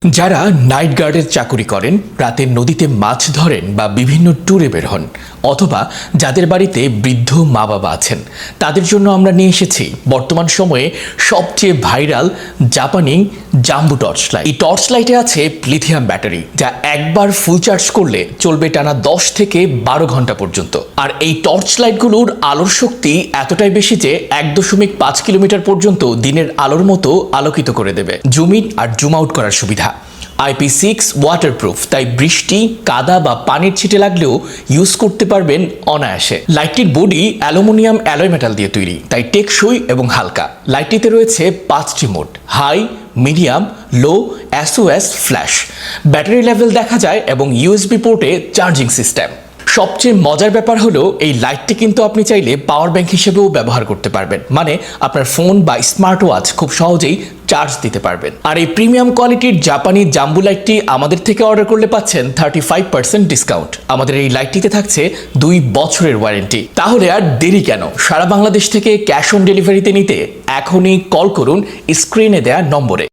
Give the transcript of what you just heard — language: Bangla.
যারা নাইট গার্ডের চাকুরি করেন, রাতে নদীতে মাছ ধরেন বা বিভিন্ন ট্যুরে বের হন, অথবা যাদের বাড়িতে বৃদ্ধ মা বাবা আছেন, তাদের জন্য আমরা নিয়ে এসেছি বর্তমান সময়ে সবচেয়ে ভাইরাল জাপানি জাম্বু টর্চ লাইট। এই টর্চ লাইটে আছে লিথিয়াম ব্যাটারি, যা একবার ফুল চার্জ করলে চলবে টানা 10 থেকে 12 ঘন্টা পর্যন্ত। আর এই টর্চ লাইটগুলোর আলোর শক্তি এতটাই বেশি যে 1.5 কিলোমিটার পর্যন্ত দিনের আলোর মতো আলোকিত করে দেবে। জুম ইন আর জুম আউট করার সুবিধা। IP6 ওয়াটারপ্রুফ, তাই বৃষ্টি, কাদা বা পানির ছিটে লাগলেও ইউজ করতে পারবেন অনায়াসে। লাইটটির বডি অ্যালুমিনিয়াম অ্যালয় মেটাল দিয়ে তৈরি, তাই টেকসই এবং হালকা। লাইটটিতে রয়েছে 5টি মোড: হাই, মিডিয়াম, লো, SOS, ফ্ল্যাশ। ব্যাটারি লেভেল দেখা যায় এবং USB পোর্টে চার্জিং সিস্টেম। সবচেয়ে মজার ব্যাপার হলো এই লাইটটি কিন্তু আপনি চাইলে পাওয়ার ব্যাংক হিসেবেও ব্যবহার করতে পারবেন, মানে আপনার ফোন বা স্মার্ট ওয়াচ খুব সহজেই চার্জ দিতে পারবেন। আর এই প্রিমিয়াম কোয়ালিটির জাপানি জাম্বু লাইটটি আমাদের থেকে অর্ডার করলে পাচ্ছেন 35% ডিসকাউন্ট। আমাদের এই লাইটটিতে থাকছে 2 বছরের ওয়ারেন্টি। তাহলে আর দেরি কেন? সারা বাংলাদেশ থেকে ক্যাশ অন ডেলিভারিতে নিতে এখনই কল করুন স্ক্রিনে দেয়া নম্বরে।